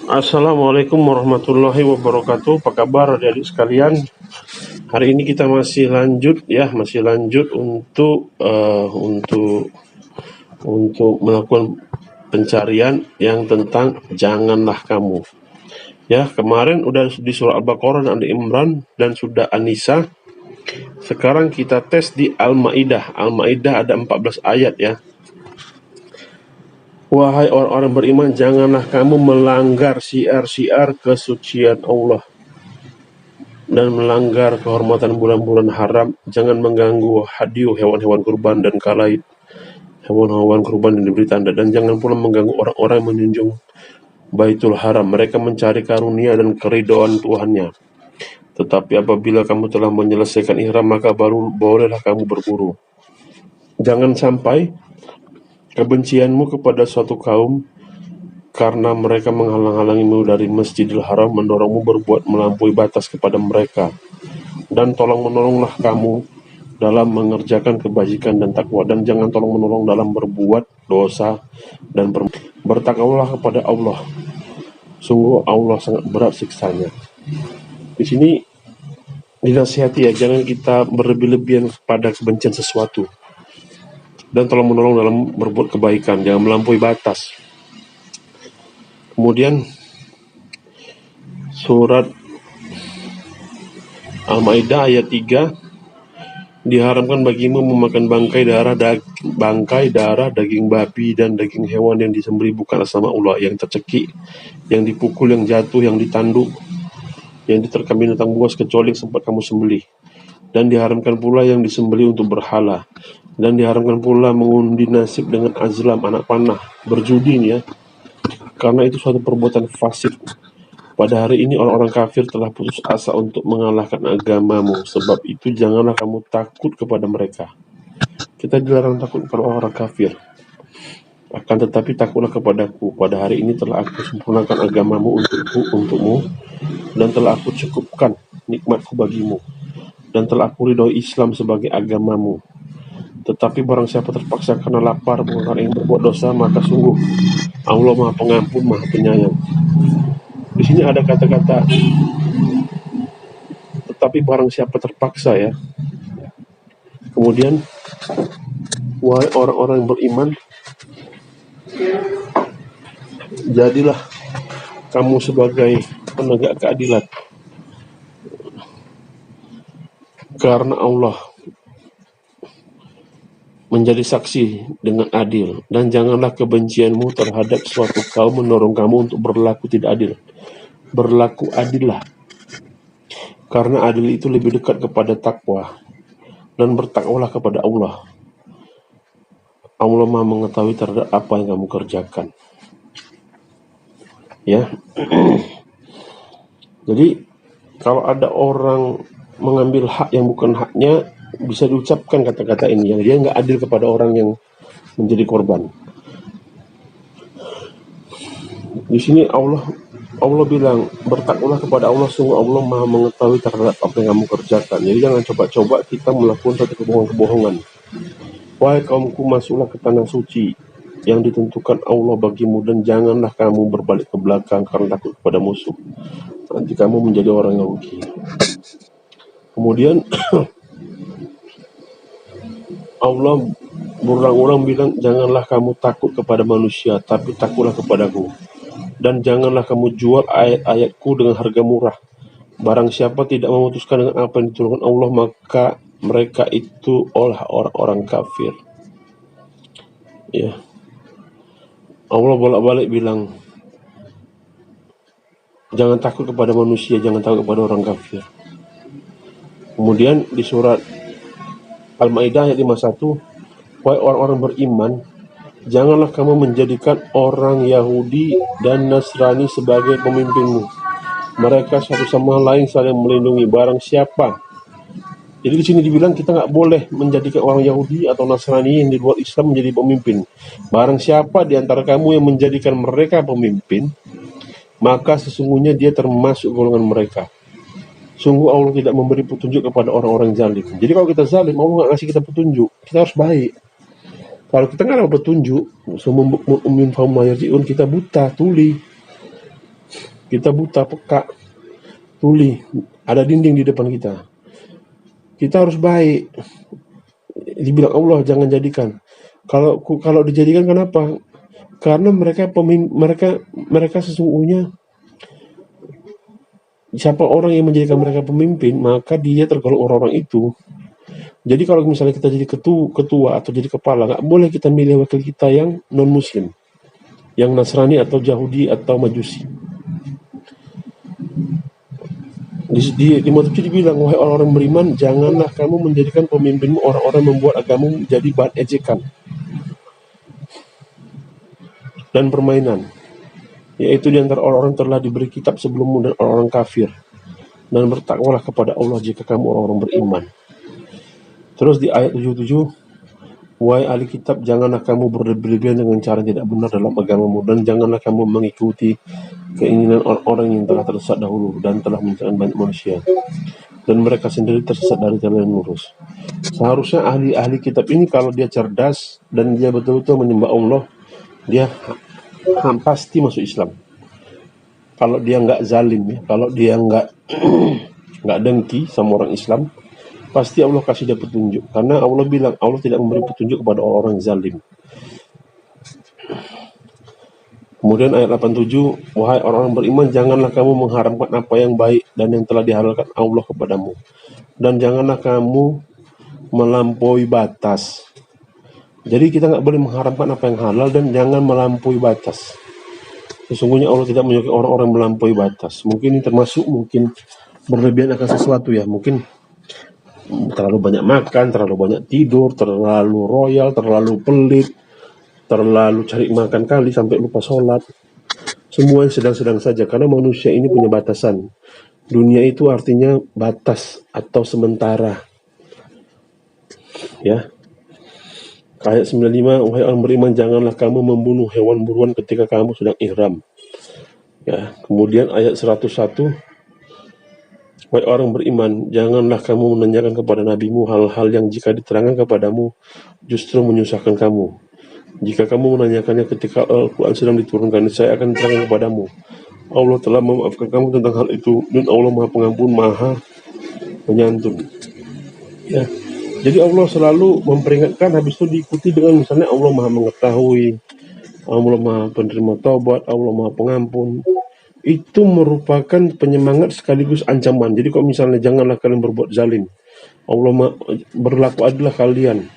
Assalamualaikum warahmatullahi wabarakatuh. Apa kabar adik-adik sekalian? Hari ini kita masih lanjut untuk melakukan pencarian yang tentang janganlah kamu. Ya, kemarin udah di surah Al-Baqarah dan Ali Imran dan sudah An-Nisa. Sekarang kita tes di Al-Maidah. Al-Maidah ada 14 ayat ya. Wahai orang-orang beriman, janganlah kamu melanggar syiar-syiar kesucian Allah dan melanggar kehormatan bulan-bulan haram. Jangan mengganggu hadiu hewan-hewan kurban dan kalaid hewan-hewan kurban yang diberi tanda, dan jangan pula mengganggu orang-orang yang menjunjung Baitul Haram. Mereka mencari karunia dan keridhaan Tuhannya. Tetapi apabila kamu telah menyelesaikan ihram, maka baru bolehlah kamu berburu. Jangan sampai kebencianmu kepada suatu kaum karena mereka menghalang-halangimu dari Masjidil Haram, mendorongmu berbuat melampaui batas kepada mereka. Dan tolong-menolonglah kamu dalam mengerjakan kebajikan dan takwa, dan jangan tolong-menolong dalam berbuat dosa dan bertakwalah kepada Allah. Sungguh Allah sangat berat siksanya. Di sini dinasihati ya, jangan kita berlebih-lebihan pada kebencian sesuatu, dan tolong-menolong dalam berbuat kebaikan, jangan melampaui batas. Kemudian surat Al-Maidah ayat 3, diharamkan bagimu memakan bangkai darah, daging babi dan daging hewan yang disembelih bukan atas nama Allah, yang tercekik, yang dipukul, yang jatuh, yang ditanduk, yang diterkam binatang buas kecuali yang sempat kamu sembelih. Dan diharamkan pula yang disembelih untuk berhala. Dan diharamkan pula mengundi nasib dengan azlam, anak panah, berjudi ya, karena itu suatu perbuatan fasik. Pada hari ini orang-orang kafir telah putus asa untuk mengalahkan agamamu. Sebab itu janganlah kamu takut kepada mereka. Kita dilarang takut kepada orang kafir. Akan tetapi takutlah kepadaku. Pada hari ini telah aku sempurnakan agamamu untukmu, dan telah aku cukupkan nikmatku bagimu, dan telah aku ridhoi Islam sebagai agamamu. Tetapi barang siapa terpaksa karena lapar, bukan yang berbuat dosa, maka sungguh Allah Maha Pengampun, Maha Penyayang. Di sini ada kata-kata tetapi barang siapa terpaksa ya. Kemudian, wahai orang-orang beriman, jadilah kamu sebagai penegak keadilan, karena Allah menjadi saksi dengan adil. Dan janganlah kebencianmu terhadap suatu kaum mendorong kamu untuk berlaku tidak adil. Berlaku adillah, karena adil itu lebih dekat kepada takwa, dan bertakwalah kepada Allah. Allah Maha mengetahui terhadap apa yang kamu kerjakan. Ya. Jadi kalau ada orang mengambil hak yang bukan haknya, bisa diucapkan kata-kata ini, yang dia nggak adil kepada orang yang menjadi korban. Di sini Allah bilang, bertakwalah kepada Allah, sungguh Allah Maha mengetahui terhadap apa yang kamu kerjakan. Jadi jangan coba-coba kita melakukan suatu kebohongan-kebohongan. Wahai kaumku, masuklah ke tanah suci yang ditentukan Allah bagimu, dan janganlah kamu berbalik ke belakang karena takut kepada musuh. Nanti kamu menjadi orang yang rugi. Kemudian Allah berulang-ulang bilang, janganlah kamu takut kepada manusia, tapi takutlah kepadaku. Dan janganlah kamu jual ayat-ayatku dengan harga murah. Barang siapa tidak memutuskan dengan apa yang diturunkan Allah, maka mereka itu orang-orang kafir. Ya. Allah bolak-balik bilang, jangan takut kepada manusia, jangan takut kepada orang kafir. Kemudian di surat Al-Maidah ayat 51, wahai orang-orang beriman, janganlah kamu menjadikan orang Yahudi dan Nasrani sebagai pemimpinmu. Mereka satu sama lain saling melindungi. Barang siapa, jadi di sini dibilang kita nggak boleh menjadikan orang Yahudi atau Nasrani yang di luar Islam menjadi pemimpin. Barang siapa di antara kamu yang menjadikan mereka pemimpin, maka sesungguhnya dia termasuk golongan mereka. Sungguh Allah tidak memberi petunjuk kepada orang-orang zalim. Jadi kalau kita zalim, Allah nggak ngasih kita petunjuk. Kita harus baik. Kalau kita nggak ada petunjuk, kita buta, tuli. Kita buta, peka, tuli, ada dinding di depan kita. Kita harus baik. Dibilang Allah jangan jadikan. Kalau dijadikan, kenapa? Karena mereka sesungguhnya, siapa orang yang menjadikan mereka pemimpin, maka dia tergolong orang-orang itu. Jadi kalau misalnya kita jadi ketua atau jadi kepala, nggak boleh kita milih wakil kita yang non-muslim, yang Nasrani atau Yahudi atau Majusi. Di Mu'tafsir dibilang, wahai orang-orang beriman, janganlah kamu menjadikan pemimpinmu orang-orang membuat agamamu jadi bahan ejekan dan permainan, yaitu di antara orang-orang telah diberi kitab sebelummu dan orang-orang kafir. Dan bertakwalah kepada Allah jika kamu orang-orang beriman. Terus di ayat 77, wahai ahli kitab, janganlah kamu berlebihan dengan cara tidak benar dalam agamamu, dan janganlah kamu mengikuti keinginan orang-orang yang telah tersesat dahulu dan telah menyesatkan banyak manusia, dan mereka sendiri tersesat dari jalan yang lurus. Seharusnya ahli kitab ini, kalau dia cerdas dan dia betul-betul menyembah Allah, dia pasti masuk Islam. Kalau dia nggak zalim, ya, kalau dia nggak dengki sama orang Islam, pasti Allah kasih dia petunjuk. Karena Allah bilang, Allah tidak memberi petunjuk kepada orang-orang zalim. Kemudian ayat 87, wahai orang-orang beriman, janganlah kamu mengharamkan apa yang baik dan yang telah dihalalkan Allah kepadamu, dan janganlah kamu melampaui batas. Jadi kita nggak boleh mengharamkan apa yang halal dan jangan melampaui batas. Sesungguhnya Allah tidak menyukai orang-orang melampaui batas. Mungkin ini termasuk mungkin berlebihan akan sesuatu, ya. Mungkin terlalu banyak makan, terlalu banyak tidur, terlalu royal, terlalu pelit, terlalu cari makan kali sampai lupa sholat. Semua sedang-sedang saja, karena manusia ini punya batasan. Dunia itu artinya batas atau sementara, ya. Ayat 95, wahai orang beriman, janganlah kamu membunuh hewan buruan ketika kamu sedang ihram. Ya. Kemudian ayat 101, wahai orang beriman, janganlah kamu menanyakan kepada nabimu hal-hal yang jika diterangkan kepadamu justru menyusahkan kamu. Jika kamu menanyakannya ketika Al-Quran sedang diturunkan, saya akan terangkan kepadamu. Allah telah memaafkan kamu tentang hal itu, dan Allah Maha Pengampun, Maha Penyantun. Ya. Jadi Allah selalu memperingatkan, habis itu diikuti dengan misalnya Allah Maha Mengetahui, Allah Maha Penerima Taubat, Allah Maha Pengampun. Itu merupakan penyemangat sekaligus ancaman. Jadi kalau misalnya janganlah kalian berbuat zalim, Allah berlaku adillah kalian,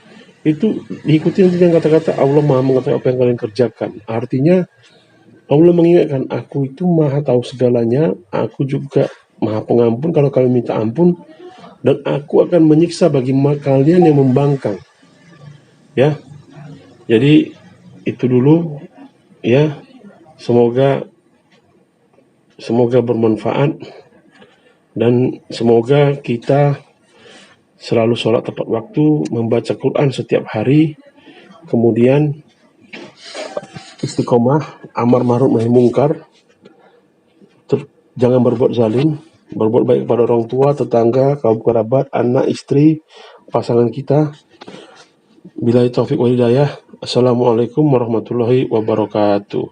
itu diikuti dengan kata-kata Allah Maha Mengetahui apa yang kalian kerjakan. Artinya Allah mengingatkan, aku itu Maha tahu segalanya, aku juga Maha Pengampun kalau kalian minta ampun, dan aku akan menyiksa bagi kalian yang membangkang. Ya. Jadi itu dulu, ya. Semoga bermanfaat, dan semoga kita selalu sholat tepat waktu, membaca Quran setiap hari, kemudian istiqomah, amar ma'ruf nahi mungkar, jangan berbuat zalim, berbuat baik kepada orang tua, tetangga, kaum kerabat, anak, istri, pasangan kita. Billahi taufiq wal hidayah. Assalamualaikum warahmatullahi wabarakatuh.